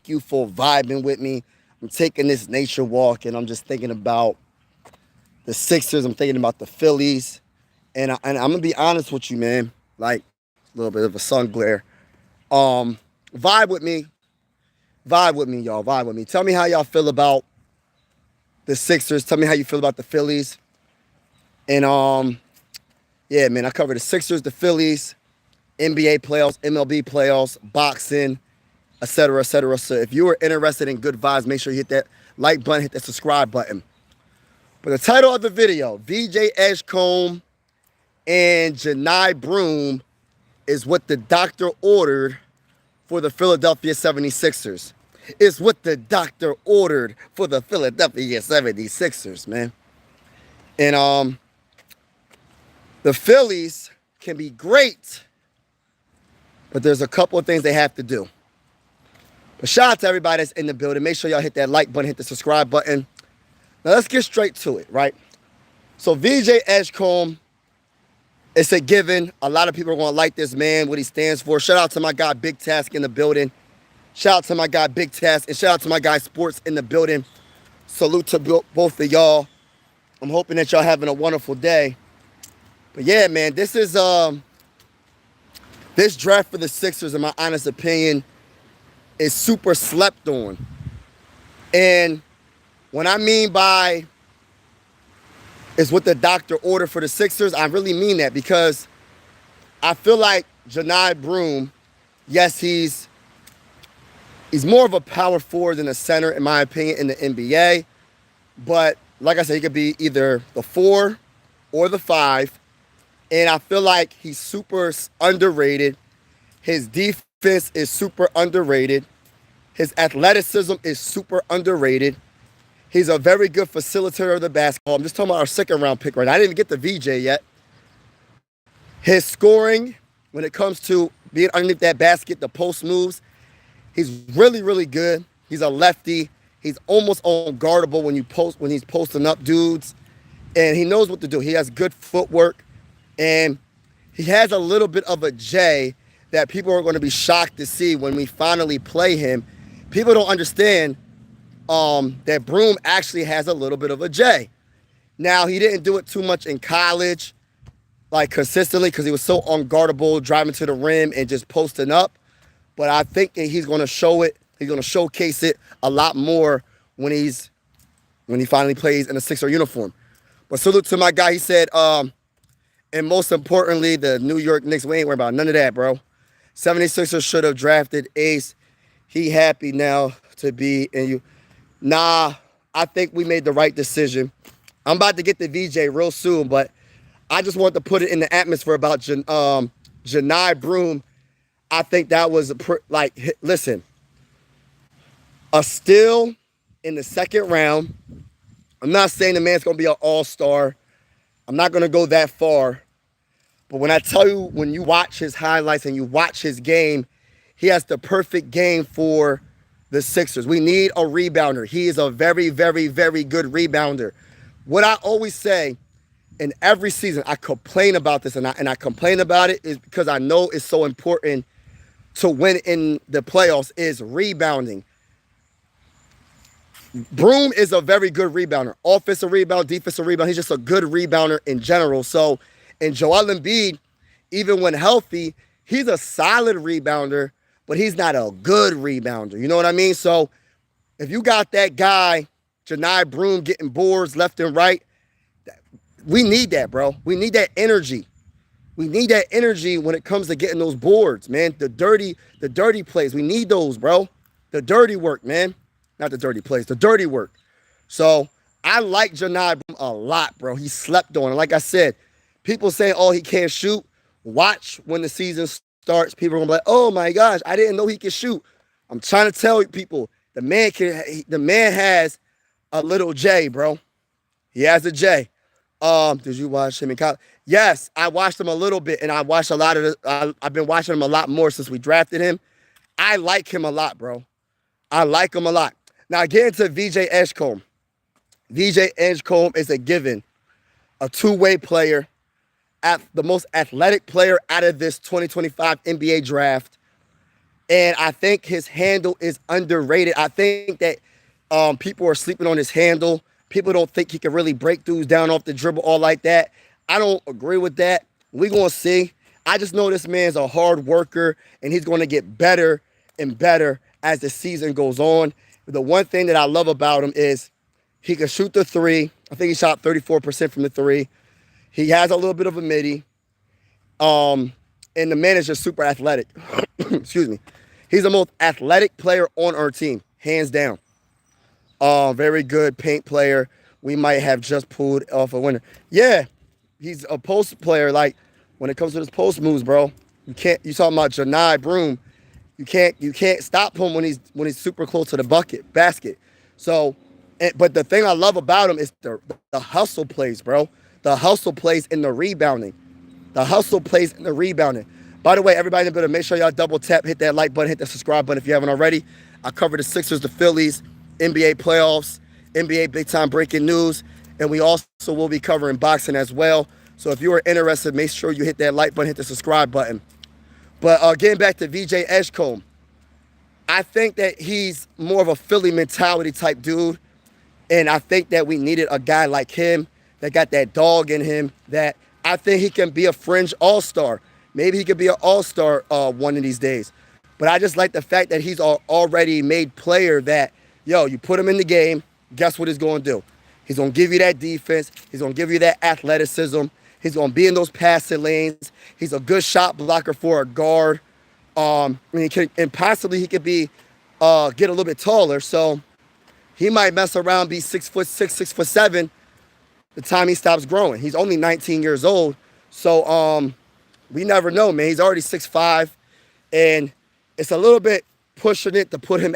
Thank you for vibing with me. I'm taking this nature walk and I'm just thinking about the Sixers. I'm thinking about the Phillies. And I'm going to be honest with you, man. Like, a little bit of a sun glare. Um, Vibe with me. Vibe with me, y'all. Vibe with me. Tell me how y'all feel about the Sixers. Tell me how you feel about the Phillies. And yeah, man, I covered the Sixers, the Phillies, NBA playoffs, MLB playoffs, boxing, etc., etc. So if you are interested in good vibes, make sure you hit that like button, hit that subscribe button. But the title of the video, VJ Edgecombe and Johni Broome, is what the doctor ordered for the Philadelphia 76ers. It's what the doctor ordered for the Philadelphia 76ers, man. And the Phillies can be great, but there's a couple of things they have to do. But shout out to everybody that's in the building. Make sure y'all hit that like button, hit the subscribe button. Now let's get straight to it, right? So VJ Edgecombe, it's a given. A lot of people are going to like this man, what he stands for. Shout out to my guy Big Task in the building. Shout out to my guy Big Task, and shout out to my guy Sports in the building. Salute to both of y'all. I'm hoping that y'all having a wonderful day. But yeah, man, this draft for the Sixers, in my honest opinion, is super slept on. And what I mean by is what the doctor ordered for the Sixers, I really mean that, because I feel like Johni Broome, yes, he's more of a power forward than a center, in my opinion, in the NBA. But like I said, he could be either the 4 or the 5. And I feel like he's super underrated. His defense is super underrated. His athleticism is super underrated. He's a very good facilitator of the basketball. I'm just talking about our second round pick right now. I didn't even get the VJ yet. His scoring, when it comes to being underneath that basket, the post moves, he's really, really good. He's a lefty. He's almost unguardable when he's posting up dudes. And he knows what to do. He has good footwork. And he has a little bit of a J that people are going to be shocked to see when we finally play him. People don't understand that Broome actually has a little bit of a J. Now, he didn't do it too much in college, like consistently, because he was so unguardable, driving to the rim and just posting up. But I think that he's going to show it. He's going to showcase it a lot more when he finally plays in a Sixer uniform. But salute to my guy. He said, and most importantly, the New York Knicks, we ain't worried about none of that, bro. 76ers should have drafted Ace. He happy now to be in you. Nah, I think we made the right decision. I'm about to get the VJ real soon, but I just want to put it in the atmosphere about Johni Broome. I think that was listen, a steal in the second round. I'm not saying the man's going to be an all-star. I'm not going to go that far. But when I tell you, when you watch his highlights and you watch his game, he has the perfect game for the Sixers. We need a rebounder. He is a very, very, very good rebounder. What I always say in every season, I complain about this, and I complain about it is because I know it's so important to win in the playoffs, is rebounding. Broome is a very good rebounder. Offensive rebound, defensive rebound. He's just a good rebounder in general. So, and Joel Embiid, even when healthy, he's a solid rebounder, but he's not a good rebounder. You know what I mean? So, if you got that guy, Johni Broome, getting boards left and right, we need that, bro. We need that energy. We need that energy when it comes to getting those boards, man. The dirty plays. We need those, bro. The dirty work, man. Not the dirty plays, the dirty work. So I like Johni Broome a lot, bro. He slept on. And like I said, people saying, oh, he can't shoot. Watch when the season starts. People are going to be like, oh, my gosh, I didn't know he could shoot. I'm trying to tell people, the man has a little J, bro. He has a J. Did you watch him in college? Yes, I watched him a little bit, and I watched a lot of I've been watching him a lot more since we drafted him. I like him a lot, bro. I like him a lot. Now, getting to VJ Edgecombe. VJ Edgecombe is a given, a two-way player, the most athletic player out of this 2025 NBA draft. And I think his handle is underrated. I think that people are sleeping on his handle. People don't think he can really break dudes down off the dribble all like that. I don't agree with that. We're going to see. I just know this man's a hard worker, and he's going to get better and better as the season goes on. The one thing that I love about him is he can shoot the three. I think he shot 34% from the three. He has a little bit of a midi. And the man is just super athletic. Excuse me. He's the most athletic player on our team, hands down. Very good paint player. We might have just pulled off a winner. Yeah, he's a post player. Like, when it comes to his post moves, bro, you talking about Johni Broome. You can't stop him when he's super close to the basket. So, but the thing I love about him is the hustle plays, bro. The hustle plays and the rebounding. The hustle plays and the rebounding. By the way, everybody better make sure y'all double tap, hit that like button, hit that subscribe button if you haven't already. I covered the Sixers, the Phillies, NBA playoffs, NBA big time breaking news, and we also will be covering boxing as well. So if you are interested, make sure you hit that like button, hit the subscribe button. But getting back to VJ Edgecombe, I think that he's more of a Philly mentality type dude. And I think that we needed a guy like him that got that dog in him, that I think he can be a fringe all-star. Maybe he could be an all-star one of these days. But I just like the fact that he's an already made player that, yo, you put him in the game, guess what he's going to do? He's going to give you that defense. He's going to give you that athleticism. He's going to be in those passing lanes. He's a good shot blocker for a guard. And possibly he could be get a little bit taller. So he might mess around, be 6'6", 6'7", the time he stops growing. He's only 19 years old. So we never know, man. He's already 6'5", and it's a little bit pushing it to put him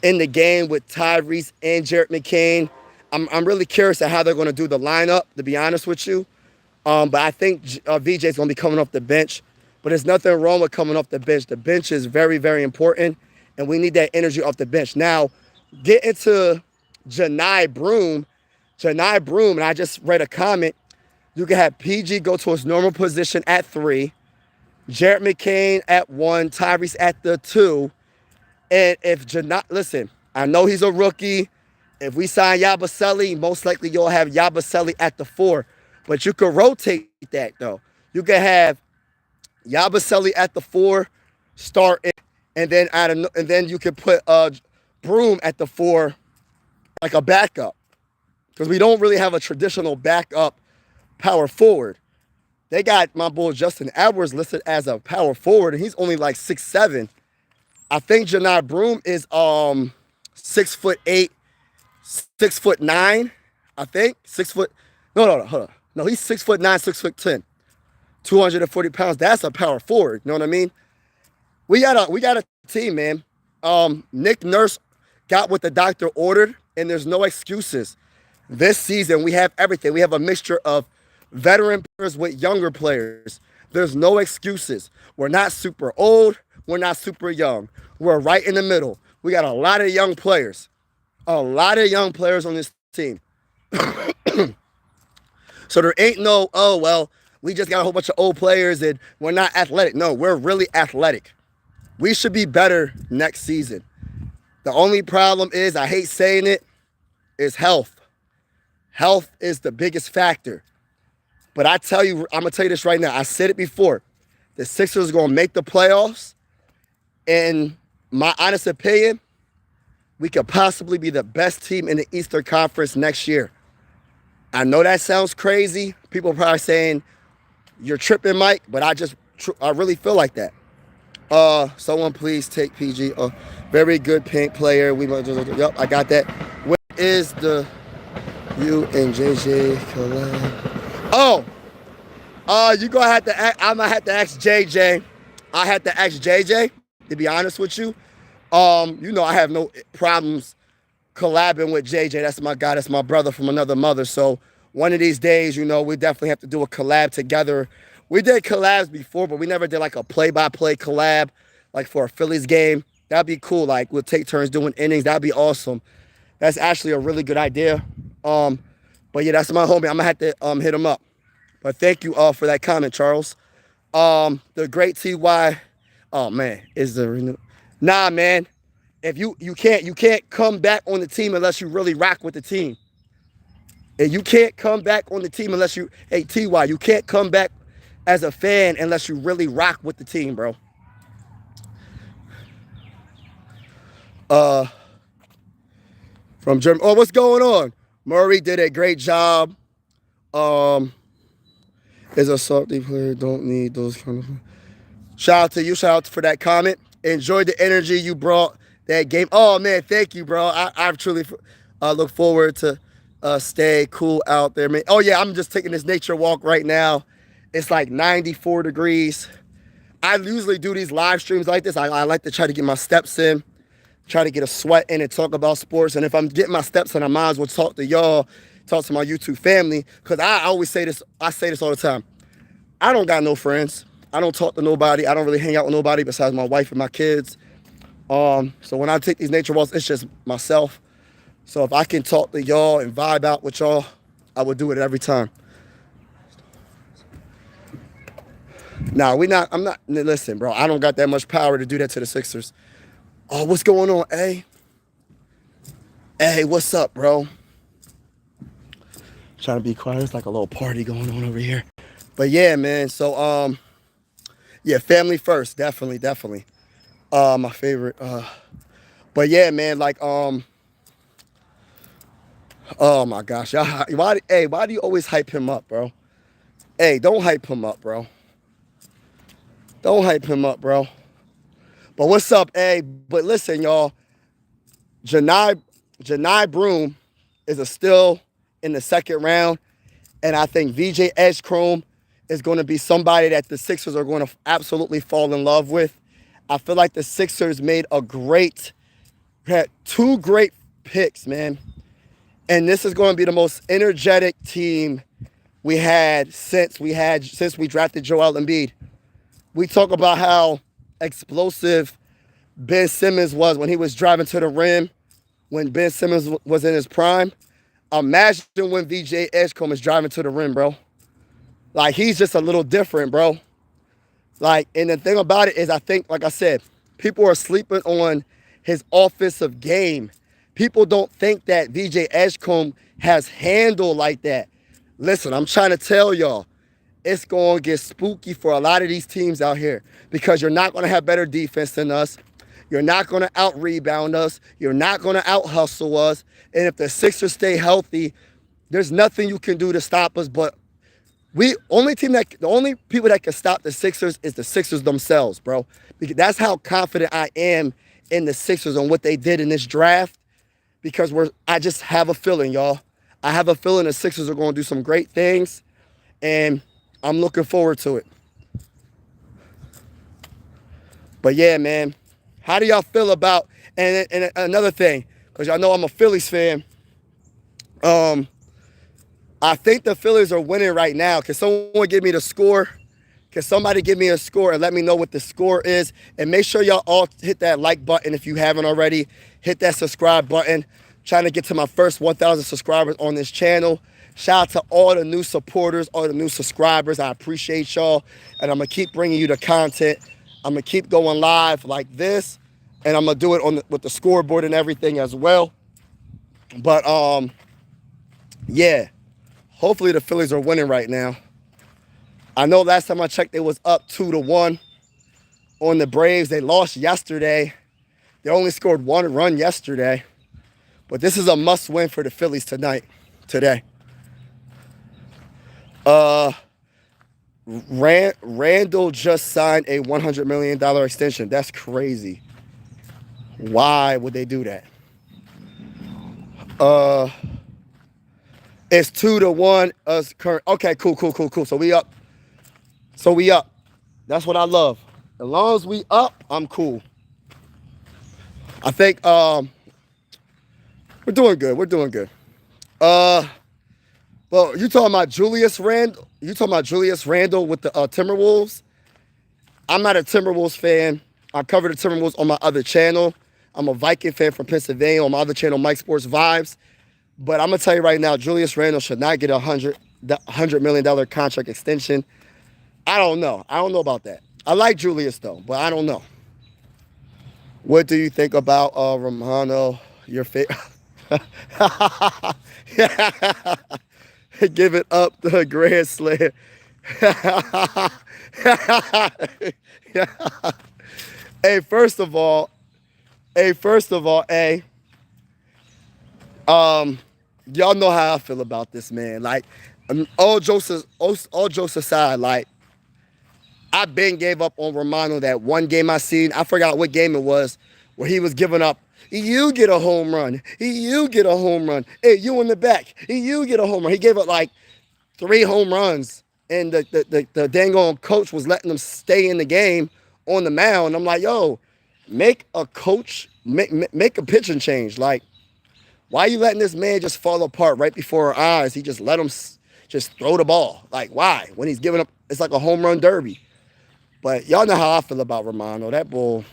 in the game with Tyrese and Jared McCain. I'm really curious at how they're going to do the lineup, to be honest with you. But I think VJ's going to be coming off the bench. But there's nothing wrong with coming off the bench. The bench is very, very important, and we need that energy off the bench. Now, get into Johni Broome. Johni Broome, and I just read a comment, you can have PG go to his normal position at 3, Jared McCain at 1, Tyrese at the 2. And if Johni, listen, I know he's a rookie. If we sign Yabusele, most likely you'll have Yabusele at the 4. But you could rotate that, though. You could have Yabusele at the 4, starting, and then you could put Broome at the 4, like a backup, because we don't really have a traditional backup power forward. They got my boy Justin Edwards listed as a power forward, and he's only like 6'7". I think Johni Broome is 6'8", 6'9". I think 6 foot. No, hold on. No, he's 6'9", 6'10", 240 pounds. That's a power forward. You know what I mean? We got a team, man. Nick Nurse got what the doctor ordered, and there's no excuses. This season, we have everything. We have a mixture of veteran players with younger players. There's no excuses. We're not super old. We're not super young. We're right in the middle. We got a lot of young players. A lot of young players on this team. So there ain't no, oh, well, we just got a whole bunch of old players and we're not athletic. No, we're really athletic. We should be better next season. The only problem is, I hate saying it, is health. Health is the biggest factor. But I'm going to tell you this right now. I said it before. The Sixers are going to make the playoffs. In my honest opinion, we could possibly be the best team in the Eastern Conference next year. I know that sounds crazy. People are probably saying, you're tripping, Mike, but I really feel like that. Someone please take PG. Very good paint player. Yep, I got that. Where is the you and JJ collab? I'm gonna have to ask JJ. I had to ask JJ, to be honest with you. I have no problems collabing with JJ. That's my guy. That's my brother from another mother. So one of these days, we definitely have to do a collab together. We did collabs before, but we never did like a play-by-play collab, like for a Phillies game. That'd be cool. Like, we'll take turns doing innings. That'd be awesome. That's actually a really good idea. But yeah, that's my homie. I'm gonna have to hit him up. But thank you for that comment, Charles. The great Ty. Oh man, is the renew? Nah, man. If you can't come back on the team unless you really rock with the team. And you can't come back on the team unless you, hey Ty, you can't come back as a fan unless you really rock with the team, bro. From Germany. Oh, what's going on? Murray did a great job. Is a salty player, don't need those kind of. Shout out to you. Shout out for that comment. Enjoyed the energy you brought that game. Oh man, thank you, bro. I truly look forward to stay cool out there, man. Oh yeah, I'm just taking this nature walk right now. It's like 94 degrees. I usually do these live streams like this. I like to try to get my steps in, try to get a sweat in and talk about sports. And if I'm getting my steps in, I might as well talk to y'all, talk to my YouTube family. Because I always say this, I say this all the time. I don't got no friends. I don't talk to nobody. I don't really hang out with nobody besides my wife and my kids. So when I take these nature walks, it's just myself. So if I can talk to y'all and vibe out with y'all, I would do it every time. Nah, I'm not, listen, bro, I don't got that much power to do that to the Sixers. Oh, what's going on, A? Hey, what's up, bro? Trying to be quiet. It's like a little party going on over here. But yeah, man, so, yeah, family first, definitely. My favorite, but yeah, man, like, oh my gosh, why do you always hype him up, bro? Hey, don't hype him up, bro. Don't hype him up, bro. But what's up, A? But listen, y'all, Johni Broome is still in the second round, and I think VJ Edgecombe is going to be somebody that the Sixers are going to absolutely fall in love with. I feel like the Sixers had two great picks, man. And this is going to be the most energetic team we had since we drafted Joel Embiid. We talk about how explosive Ben Simmons was when he was driving to the rim, when Ben Simmons was in his prime. Imagine when VJ Edgecombe is driving to the rim, bro. Like, he's just a little different, bro. Like, and the thing about it is, I think, like I said, people are sleeping on his offensive game. People don't think that VJ Edgecombe has handle like that. Listen, I'm trying to tell y'all, it's going to get spooky for a lot of these teams out here because you're not going to have better defense than us. You're not going to out-rebound us. You're not going to out-hustle us. And if the Sixers stay healthy, there's nothing you can do to stop us. But the only people that can stop the Sixers is the Sixers themselves, bro. Because that's how confident I am in the Sixers on what they did in this draft. Because I just have a feeling, y'all. I have a feeling the Sixers are going to do some great things. And I'm looking forward to it. But yeah, man, how do y'all feel about, and another thing, because y'all know I'm a Phillies fan. I think the Phillies are winning right now. Can someone give me the score? Can somebody give me a score and let me know what the score is? And make sure y'all all hit that like button if you haven't already. Hit that subscribe button. Trying to get to my first 1,000 subscribers on this channel. Shout out to all the new supporters, all the new subscribers. I appreciate y'all. And I'm going to keep bringing you the content. I'm going to keep going live like this. And I'm going to do it with the scoreboard and everything as well. But, yeah. Hopefully the Phillies are winning right now. I know last time I checked, they was up 2-1 on the Braves. They lost yesterday. They only scored one run yesterday. But this is a must-win for the Phillies today. Randall just signed a $100 million extension. That's crazy. Why would they do that? It's 2-1. Us current. Okay, cool. So we up. That's what I love. As long as we up, I'm cool. I think we're doing good. Well, you talking about Julius Randle? You talking about Julius Randle with the Timberwolves? I'm not a Timberwolves fan. I cover the Timberwolves on my other channel. I'm a Viking fan from Pennsylvania on my other channel, Mike Sports Vibes. But I'm going to tell you right now, Julius Randle should not get a $100 million contract extension. I don't know. I don't know about that. I like Julius though, but I don't know. What do you think about Romano? Your favorite? Give it up the Grand Slam. Hey, first of all, um, y'all know how I feel about this man. Like, all jokes aside, like, I been gave up on Romano that one game I seen. I forgot what game it was where he was giving up. You get a home run. You get a home run. Hey, you in the back. You get a home run. He gave up like 3 home runs, and the dang on coach was letting them stay in the game on the mound. I'm like, yo, make a make a pitching change. Like, why are you letting this man just fall apart right before our eyes? He just let him just throw the ball. Like, why? When he's giving up, it's like a home run derby. But y'all know how I feel about Romano. That bull.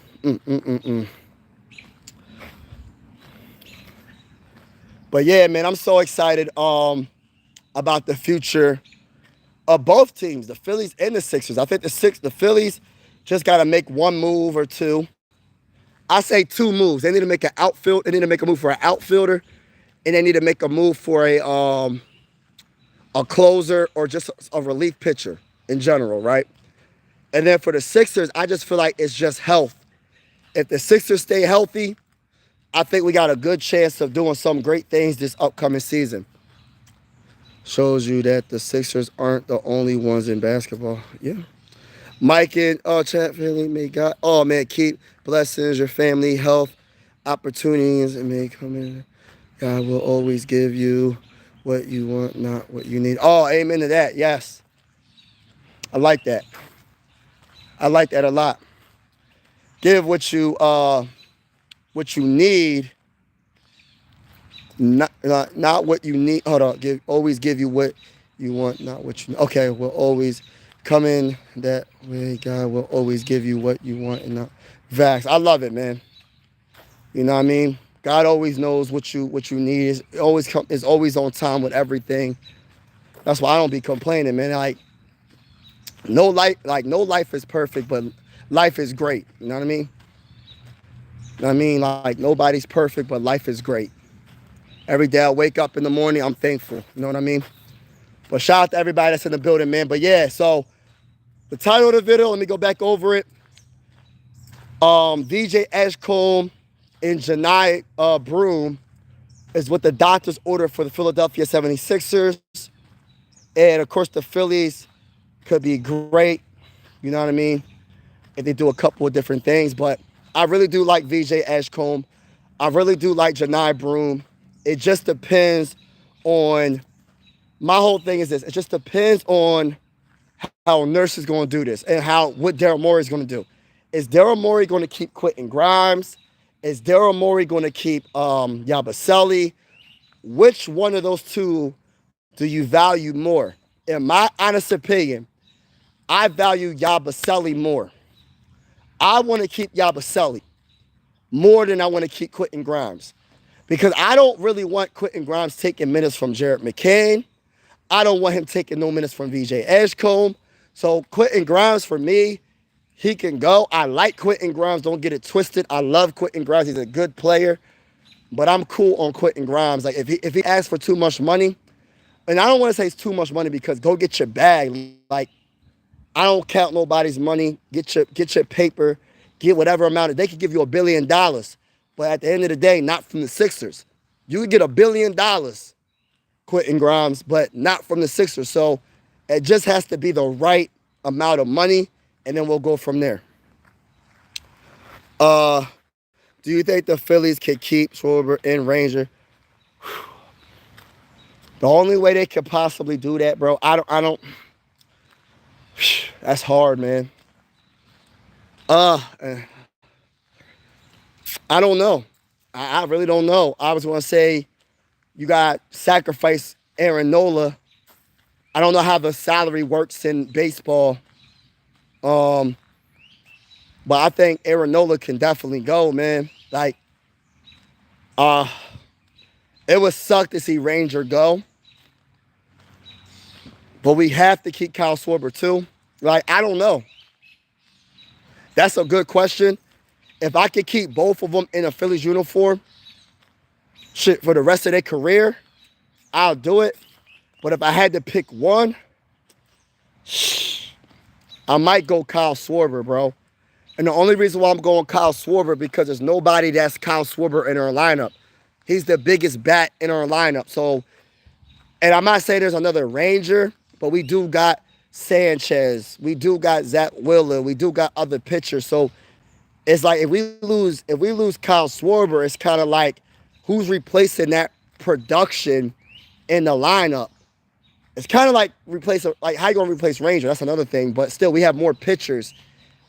But yeah, man, I'm so excited about the future of both teams, the Phillies and the Sixers. I think the Phillies just got to make one move or two. I say 2 moves. They need to make an outfield. They need to make a move for an outfielder, and they need to make a move for a closer or just a relief pitcher in general, right? And then for the Sixers, I just feel like it's just health. If the Sixers stay healthy, I think we got a good chance of doing some great things this upcoming season. Shows you that the Sixers aren't the only ones in basketball. Yeah. Mike and chat family, may God, oh man, keep blessings, your family, health, opportunities, and may come in. God will always give you what you want, not what you need. Oh, amen to that. Yes. I like that. I like that a lot. Give what you need, not what you need. Hold on. Always give you what you want, not what you need. Okay, we'll always come in that way. God will always give you what you want and not Vax. I love it, man. You know what I mean? God always knows what you need. Is always on time with everything. That's why I don't be complaining, man. No life is perfect, but life is great. You know what I mean? You know what I mean? Like, nobody's perfect, but life is great. Every day I wake up in the morning, I'm thankful. You know what I mean? But shout out to everybody that's in the building, man. But yeah, so the title of the video, let me go back over it. VJ Edgecombe and Johni Broome is what the doctors ordered for the Philadelphia 76ers. And of course, the Phillies could be great. You know what I mean? If they do a couple of different things. But I really do like VJ Edgecombe. I really do like Johni Broome. It just depends on, my whole thing is this. It just depends on how Nurse is going to do this and what Daryl Morey is going to do. Is Daryl Morey going to keep Quentin Grimes? Is Daryl Morey going to keep Yabusele? Which one of those two do you value more? In my honest opinion, I value Yabusele more. I want to keep Yabusele more than I want to keep Quentin Grimes. Because I don't really want Quentin Grimes taking minutes from Jared McCain. I don't want him taking no minutes from VJ Edgecombe. So Quentin Grimes, for me, he can go. I like Quentin Grimes. Don't get it twisted. I love Quentin Grimes. He's a good player. But I'm cool on Quentin Grimes. Like, if he asks for too much money, and I don't want to say it's too much money because go get your bag. Like, I don't count nobody's money. Get your paper. Get whatever amount. They could give you $1 billion. But at the end of the day, not from the Sixers. You could get $1 billion, Quentin Grimes, but not from the Sixers. So it just has to be the right amount of money, and then we'll go from there. Do you think the Phillies can keep Schwarber and Ranger? The only way they could possibly do that, bro, I don't. That's hard, man. I don't know. I really don't know. I was going to say you got sacrifice Aaron Nola. I don't know how the salary works in baseball. But I think Aaron Nola can definitely go, man. Like, it would suck to see Ranger go. But we have to keep Kyle Schwarber too. Like, I don't know. That's a good question. If I could keep both of them in a Phillies uniform, shit, for the rest of their career, I'll do it. But if I had to pick one, I might go Kyle Schwarber, bro. And the only reason why I'm going Kyle Schwarber because there's nobody that's Kyle Schwarber in our lineup. He's the biggest bat in our lineup. So, and I'm not saying there's another Ranger, but we do got Sanchez. We do got Zach Wheeler. We do got other pitchers. So it's like if we lose Kyle Schwarber, it's kind of like who's replacing that production in the lineup. It's kind of like how you gonna replace Ranger? That's another thing. But still, we have more pitchers.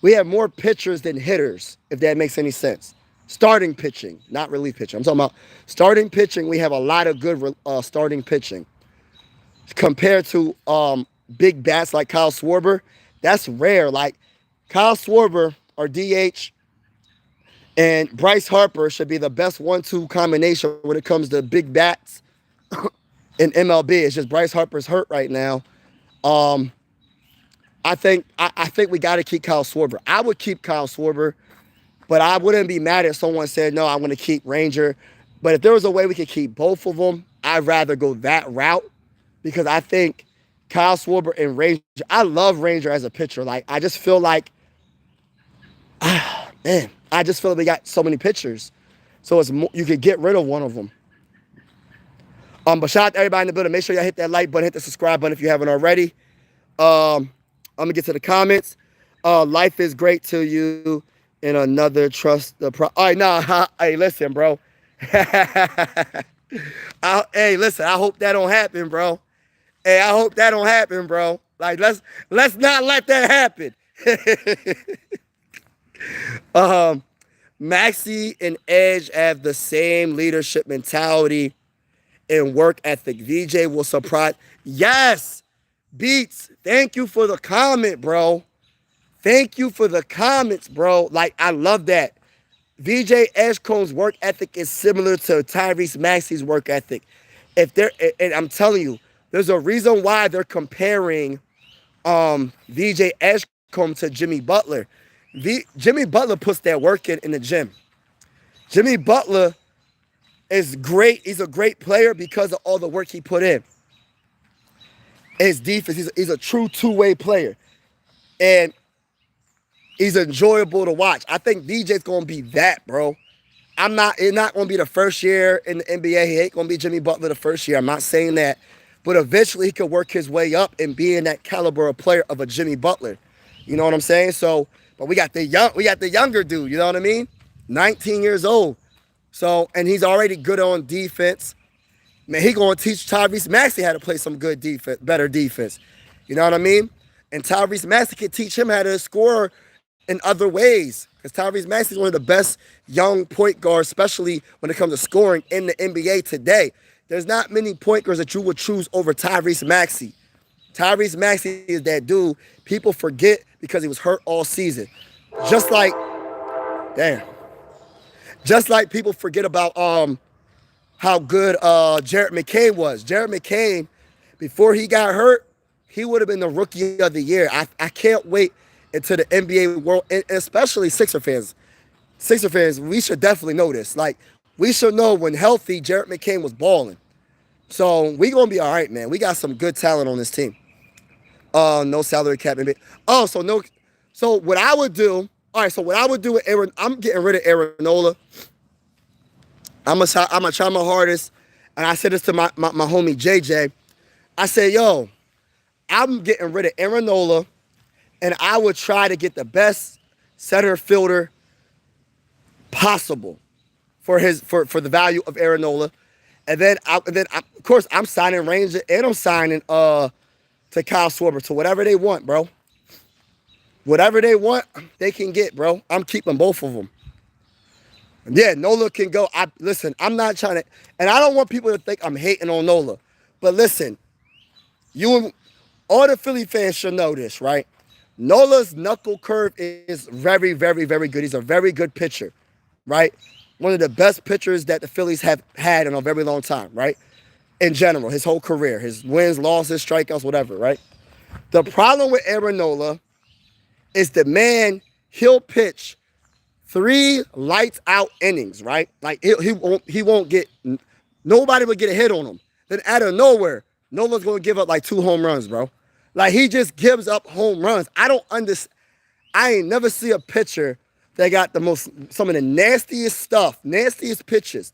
We have more pitchers than hitters, if that makes any sense. Starting pitching, not relief pitching. I'm talking about starting pitching. We have a lot of good starting pitching compared to big bats like Kyle Schwarber. That's rare. Like Kyle Schwarber or DH and Bryce Harper should be the best 1-2 combination when it comes to big bats in MLB. It's just Bryce Harper's hurt right now. I think we got to keep Kyle Schwarber. I would keep Kyle Schwarber, but I wouldn't be mad if someone said, no, I'm going to keep Ranger. But if there was a way we could keep both of them, I'd rather go that route because I think Kyle Schwarber and Ranger, I love Ranger as a pitcher. Like, I just feel like, man, I just feel like we got so many pitchers. So it's you could get rid of one of them. But shout out to everybody in the building. Make sure y'all hit that like button, hit the subscribe button if you haven't already. I'm going to get to the comments. Life is great to you in another trust the all right, nah, hey, listen, bro. Hey, listen, I hope that don't happen, bro. Hey, I hope that don't happen, bro. Like, let's not let that happen. Maxie and Edge have the same leadership mentality and work ethic. VJ will surprise. Yes, Beats. Thank you for the comment, bro. Thank you for the comments, bro. Like, I love that. VJ Edgecombe's work ethic is similar to Tyrese Maxey's work ethic. And I'm telling you, there's a reason why they're comparing VJ Edgecombe to Jimmy Butler. Jimmy Butler puts that work in the gym. Jimmy Butler is great. He's a great player because of all the work he put in. His defense, he's a true two-way player. And he's enjoyable to watch. I think VJ's going to be that, bro. It's not going to be the first year in the NBA. He ain't going to be Jimmy Butler the first year. I'm not saying that. But eventually he could work his way up and be in that caliber of player of a Jimmy Butler. You know what I'm saying? So, but we got the younger dude, you know what I mean? 19 years old. So, and he's already good on defense. Man, he going to teach Tyrese Maxey how to play some good defense, better defense. You know what I mean? And Tyrese Maxey can teach him how to score in other ways. Because Tyrese Maxey is one of the best young point guards, especially when it comes to scoring in the NBA today. There's not many point guards that you would choose over Tyrese Maxey. Tyrese Maxey is that dude people forget because he was hurt all season. Just like people forget about how good Jared McCain was. Jared McCain, before he got hurt, he would have been the rookie of the year. I can't wait until the NBA world, and especially Sixer fans. Sixer fans, we should definitely know this. Like, we should know when healthy, Jared McCain was balling. So we gonna be all right, man. We got some good talent on this team. No salary cap. Oh, so no. So what I would do, all right, so what I would do with Aaron, I'm getting rid of Aaronola. I'm gonna try my hardest. And I said this to my homie JJ. I said, yo, I'm getting rid of Aaronola, and I would try to get the best center fielder possible for the value of Aaronola. And then of course I'm signing Ranger and I'm signing to Kyle Schwarber, to whatever they want, bro. Whatever they want, they can get, bro. I'm keeping both of them. Yeah, Nola can go. Listen, I'm not trying to, and I don't want people to think I'm hating on Nola. But listen, all the Philly fans should know this, right? Nola's knuckle curve is very, very, very good. He's a very good pitcher, right? One of the best pitchers that the Phillies have had in a very long time, right? In general, his whole career, his wins, losses, strikeouts, whatever, right? The problem with Aaron Nola is the man, he'll pitch 3 lights out innings, right? Like he won't get, nobody will get a hit on him. Then out of nowhere, Nola's gonna give up like 2 home runs, bro. Like he just gives up home runs. I don't understand. I ain't never see a pitcher that got some of the nastiest stuff, nastiest pitches.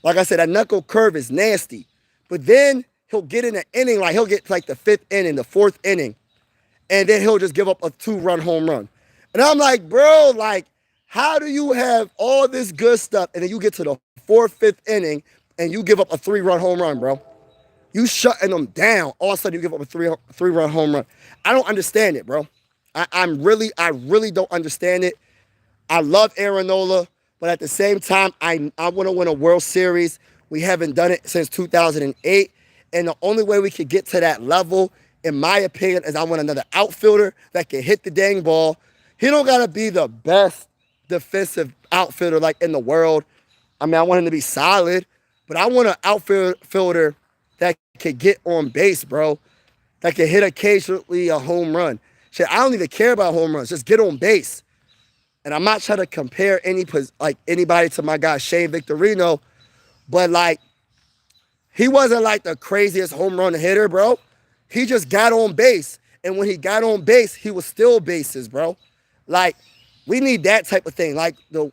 Like I said, that knuckle curve is nasty. But then he'll get in an inning, like he'll get like the 5th inning, the 4th inning, and then he'll just give up a 2-run home run. And I'm like, bro, like, how do you have all this good stuff and then you get to the 4th, 5th inning and you give up a 3-run home run, bro? You shutting them down. All of a sudden you give up a 3-run home run. I don't understand it, bro. I really don't understand it. I love Aaron Nola, but at the same time, I want to win a World Series. We haven't done it since 2008, and the only way we could get to that level, in my opinion, is I want another outfielder that can hit the dang ball. He don't gotta be the best defensive outfielder like in the world. I mean, I want him to be solid, but I want an outfielder that can get on base, bro. That can hit occasionally a home run. Shit, I don't even care about home runs. Just get on base. And I'm not trying to compare anybody to my guy Shane Victorino, but like he wasn't like the craziest home run hitter, bro. He just got on base, and when he got on base, he was still bases, bro. Like we need that type of thing. Like the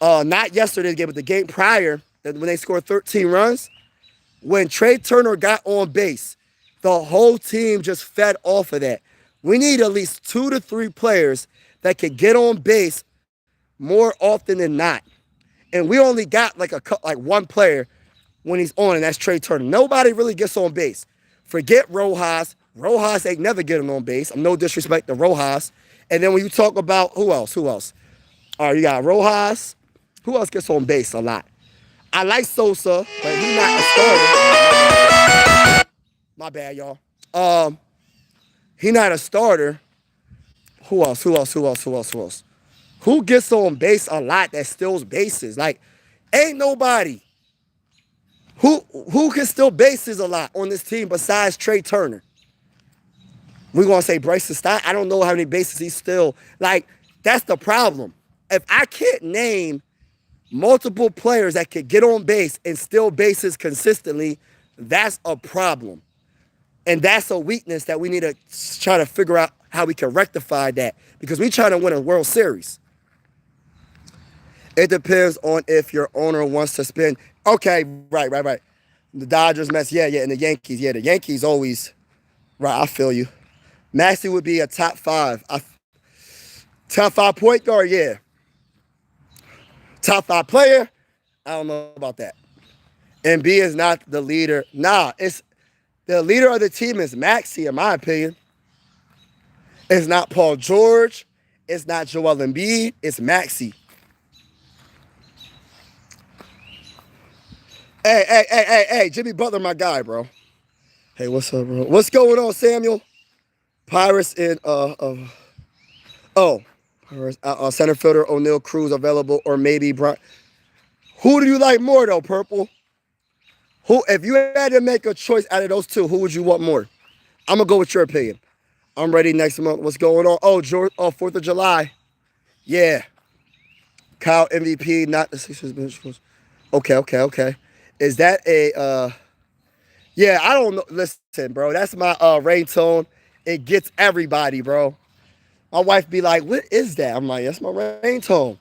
not yesterday's game, but the game prior, when they scored 13 runs, when Trey Turner got on base, the whole team just fed off of that. We need at least 2 to 3 players that can get on base more often than not. And we only got like one player when he's on, and that's Trey Turner. Nobody really gets on base. Forget Rojas. Rojas ain't never getting on base. I'm no disrespect to Rojas. And then when you talk about who else? All right, you got Rojas. Who else gets on base a lot? I like Sosa, but he's not a starter. My bad, y'all. He not a starter. Who else? Who gets on base a lot that steals bases? Like, ain't nobody who can steal bases a lot on this team besides Trey Turner. We're going to say Bryson Stott. I don't know how many bases he still. Like, that's the problem. If I can't name multiple players that could get on base and steal bases consistently, that's a problem. And that's a weakness that we need to try to figure out how we can rectify that, because we're trying to win a World Series. It depends on if your owner wants to spend. Okay, right. The Dodgers mess, yeah, and the Yankees. Yeah, the Yankees always, right, I feel you. Maxey would be a top 5. Top 5 point guard, yeah. Top 5 player, I don't know about that. And B is not the leader. Nah, it's the leader of the team is Maxey, in my opinion. It's not Paul George. It's not Joel Embiid. It's Maxey. Hey, Jimmy Butler, my guy, bro. Hey, what's up, bro? What's going on, Samuel? Pirates in center fielder O'Neal Cruz available, or maybe Brian. Who do you like more though, Purple? Who, if you had to make a choice out of those 2, who would you want more? I'm gonna go with your opinion. I'm ready next month. What's going on? Oh, George, 4th of July. Yeah. Kyle MVP, not the Sixers bench. Okay. Is that a yeah, I don't know. Listen, bro, that's my ringtone. It gets everybody, bro. My wife be like, what is that? I'm like, that's my ringtone.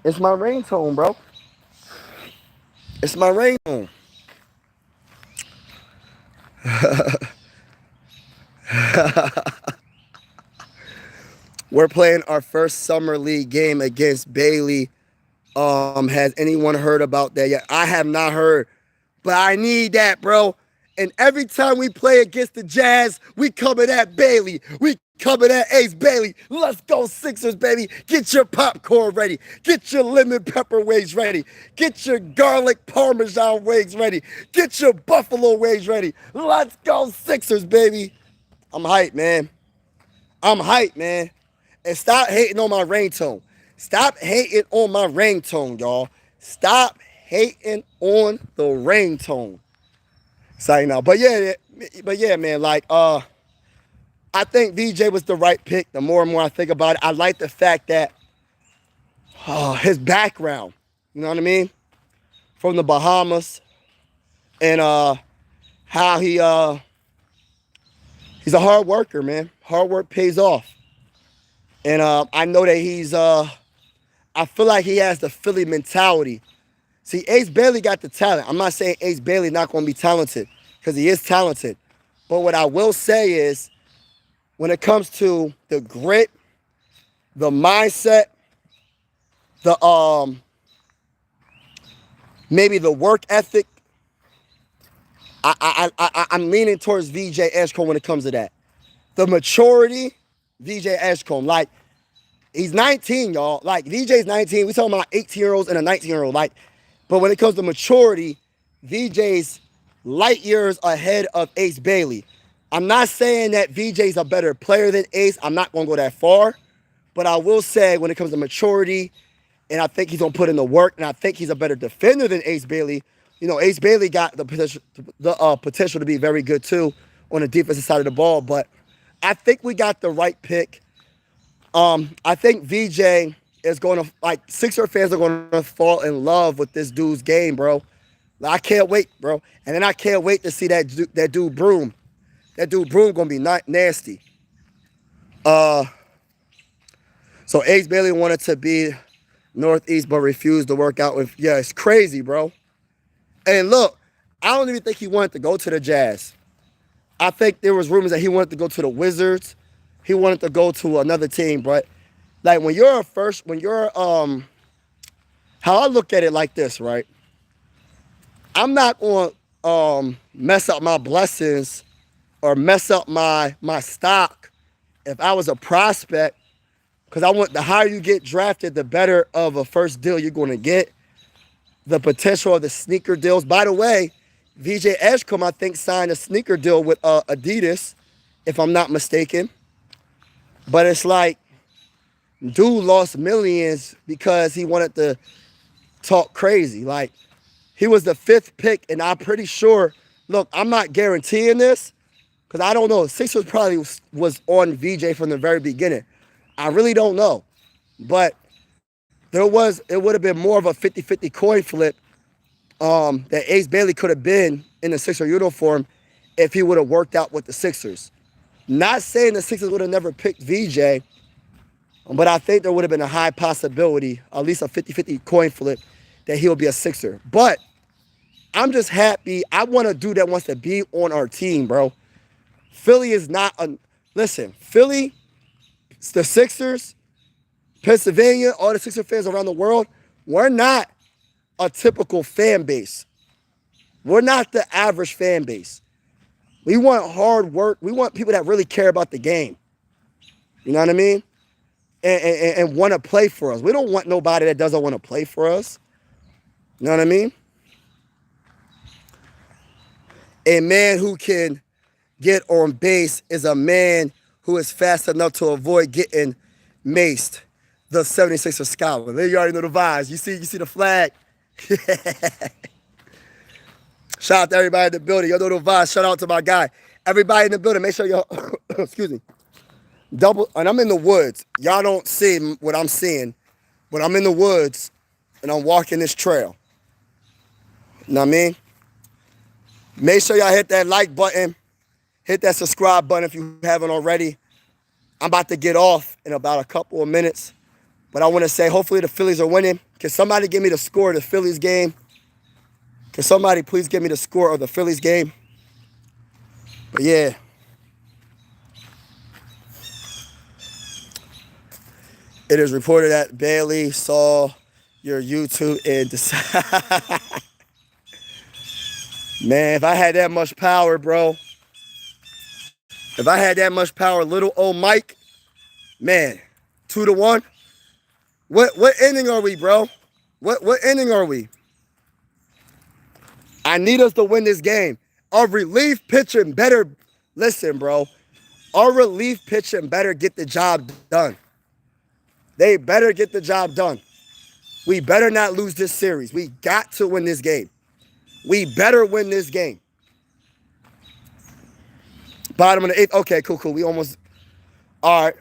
It's my ringtone, bro. It's my ringtone. We're playing our first summer league game against Bailey. Has anyone heard about that yet? I have not heard, but I need that, bro. And every time we play against the Jazz, we coming at Bailey. We coming at Ace Bailey. Let's go Sixers, baby. Get your popcorn ready. Get your lemon pepper wings ready. Get your garlic Parmesan wings ready. Get your buffalo wings ready. Let's go Sixers, baby. I'm hyped, man. And stop hating on my ringtone. Stop hating on my ringtone, y'all. Stop hating on the ringtone. Sorry now. But yeah, But yeah, man, like I think VJ was the right pick. The more and more I think about it, I like the fact that his background, you know what I mean, from the Bahamas, and how he's a hard worker, man. Hard work pays off, and I know that I feel like he has the Philly mentality. See, Ace Bailey got the talent. I'm not saying Ace Bailey not going to be talented, because he is talented. But what I will say is, when it comes to the grit, the mindset, the maybe the work ethic, I'm leaning towards VJ Edgecombe when it comes to that. The maturity, VJ Edgecombe. Like, he's 19, y'all. Like, VJ's 19. We talking about 18-year-olds and a 19-year-old. Like, but when it comes to maturity, VJ's light years ahead of Ace Bailey. I'm not saying that VJ's a better player than Ace. I'm not going to go that far. But I will say, when it comes to maturity, and I think he's going to put in the work, and I think he's a better defender than Ace Bailey. You know, Ace Bailey got the potential to be very good, too, on the defensive side of the ball. But I think we got the right pick. I think VJ is going to, like, Sixer fans are going to fall in love with this dude's game, bro. I can't wait, bro. And then I can't wait to see that dude Broome. That dude Broome going to be nasty. So Ace Bailey wanted to be Northeast but refused to work out with, yeah, it's crazy, bro. And look, I don't even think he wanted to go to the Jazz. I think there was rumors that he wanted to go to the Wizards. He wanted to go to another team, but like how I look at it like this, right? I'm not going to mess up my blessings or mess up my stock if I was a prospect, because the higher you get drafted, the better of a first deal you're going to get. The potential of the sneaker deals. By the way, VJ Edgecombe, I think, signed a sneaker deal with Adidas, if I'm not mistaken. But it's like, dude lost millions because he wanted to talk crazy. Like, he was the 5th pick, and I'm pretty sure, look, I'm not guaranteeing this, because I don't know. Sixers probably was on VJ from the very beginning. I really don't know. But it would have been more of a 50-50 coin flip that Ace Bailey could have been in the Sixer uniform if he would have worked out with the Sixers. Not saying the Sixers would have never picked VJ, but I think there would have been a high possibility, at least a 50-50 coin flip, that he'll be a Sixer. But I'm just happy. I want a dude that wants to be on our team, bro. Philly is not a... Listen, Philly, the Sixers, Pennsylvania, all the Sixer fans around the world, we're not a typical fan base. We're not the average fan base. We want hard work. We want people that really care about the game. You know what I mean? And want to play for us. We don't want nobody that doesn't want to play for us. You know what I mean? A man who can get on base is a man who is fast enough to avoid getting maced. The 76ers scholar. There you already know the vibes. You see the flag? Shout out to everybody in the building. Y'all know the vibes. Shout out to my guy. Everybody in the building, make sure y'all, excuse me, and I'm in the woods. Y'all don't see what I'm seeing, but I'm in the woods, and I'm walking this trail. You know what I mean? Make sure y'all hit that like button. Hit that subscribe button if you haven't already. I'm about to get off in about a couple of minutes. But I want to say, hopefully the Phillies are winning. Can somebody give me the score of the Phillies game? Can somebody please give me the score of the Phillies game? But yeah. It is reported that Bailey saw your YouTube and decided. Man, if I had that much power, bro. If I had that much power, little old Mike, man, 2-1. What inning are we, bro? What inning are we? I need us to win this game. Our relief pitching better, listen, bro. Our relief pitching better get the job done. They better get the job done. We better not lose this series. We got to win this game. We better win this game. Bottom of the 8th. Okay, cool, cool. We almost. All right.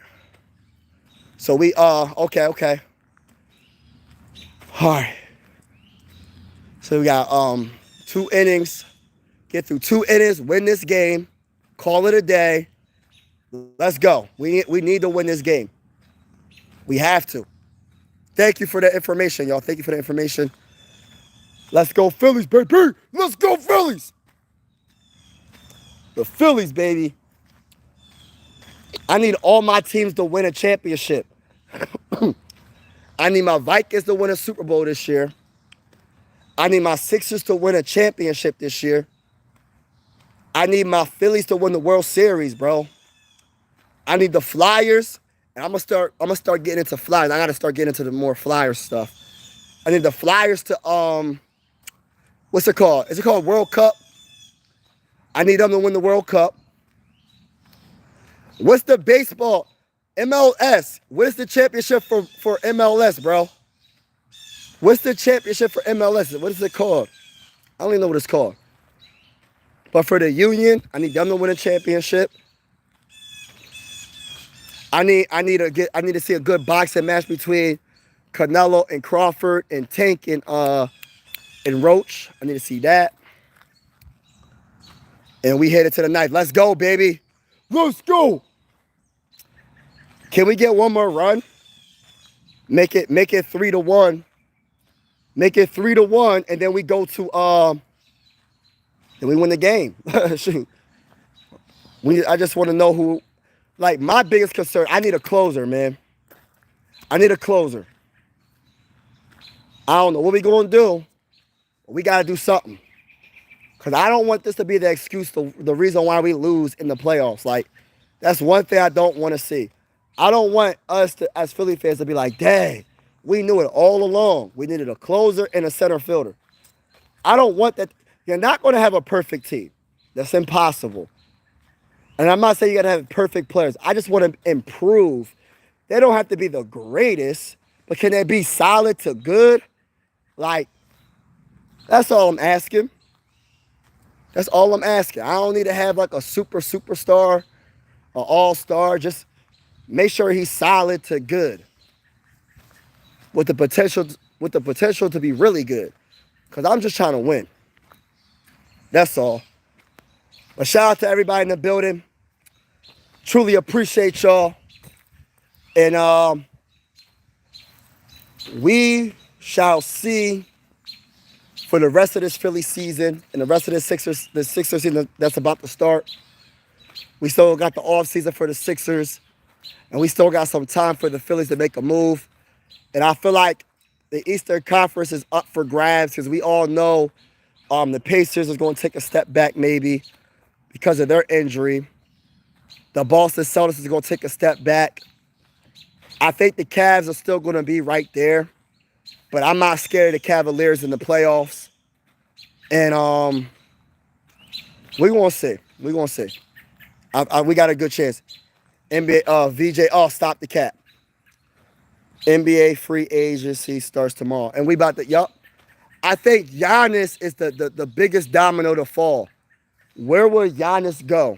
So we okay. All right. So we got 2 innings. Get through 2 innings, win this game, call it a day. Let's go. We need to win this game. We have to. Thank you for the information, y'all. Thank you for the information. Let's go Phillies, baby. Let's go Phillies. The Phillies, baby. I need all my teams to win a championship. I need my Vikings to win a Super Bowl this year. I need my Sixers to win a championship this year. I need my Phillies to win the World Series, bro. I need the Flyers, and I'm gonna start getting into Flyers. I gotta start getting into the more Flyers stuff. I need the Flyers to what's it called? Is it called World Cup? I need them to win the World Cup. What's the baseball? MLS. What is the championship for MLS, bro? What's the championship for MLS? What is it called? I don't even know what it's called. But for the Union, I need them to win a championship. I need to see a good boxing match between Canelo and Crawford and Tank and Roach. I need to see that. And we headed to the 9th. Let's go, baby. Let's go. Can we get one more run? Make it 3-1. Make it 3-1, and then we go to then we win the game. Shoot. I just want to know who. Like, my biggest concern, I need a closer, man. I need a closer. I don't know what we going to do, but we got to do something. Because I don't want this to be the excuse, the reason why we lose in the playoffs. Like, that's one thing I don't want to see. I don't want us, as Philly fans, to be like, dang, we knew it all along. We needed a closer and a center fielder. I don't want that. You're not going to have a perfect team. That's impossible. And I'm not saying you got to have perfect players. I just want to improve. They don't have to be the greatest, but can they be solid to good? Like, that's all I'm asking. That's all I'm asking. I don't need to have like a superstar, or all-star. Just make sure he's solid to good, with the potential to be really good. Because I'm just trying to win. That's all. But shout out to everybody in the building. Truly appreciate y'all. And we shall see for the rest of this Philly season and the rest of the Sixers season that's about to start. We still got the off season for the Sixers, and we still got some time for the Phillies to make a move. And I feel like the Eastern Conference is up for grabs because we all know the Pacers is going to take a step back maybe because of their injury. The Boston Celtics is going to take a step back. I think the Cavs are still going to be right there, but I'm not scared of the Cavaliers in the playoffs. And we're going to see. We're going to see. We got a good chance. NBA, VJ, stop the cap. NBA free agency starts tomorrow. And we about to, yup. I think Giannis is the biggest domino to fall. Where will Giannis go?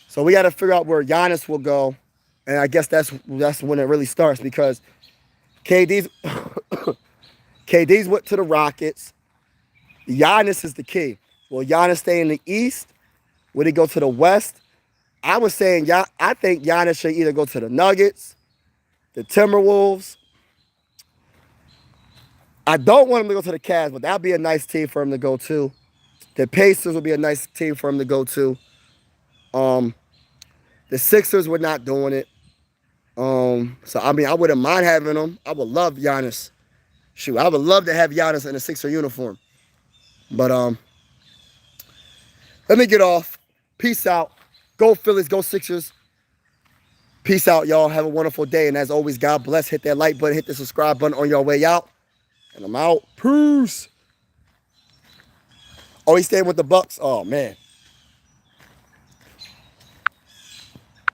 So we got to figure out where Giannis will go. And I guess that's when it really starts because KD's went to the Rockets. Giannis is the key. Will Giannis stay in the East? Will he go to the West? I was saying, I think Giannis should either go to the Nuggets, the Timberwolves. I don't want him to go to the Cavs, but that would be a nice team for him to go to. The Pacers would be a nice team for him to go to. The Sixers were not doing it. So, I mean, I wouldn't mind having him. I would love Giannis. Shoot, I would love to have Giannis in a Sixer uniform. But let me get off. Peace out. Go Phillies. Go Sixers. Peace out, y'all. Have a wonderful day. And as always, God bless. Hit that like button. Hit the subscribe button on your way out. And I'm out. Peace. Oh, he's staying with the Bucks? Oh, man.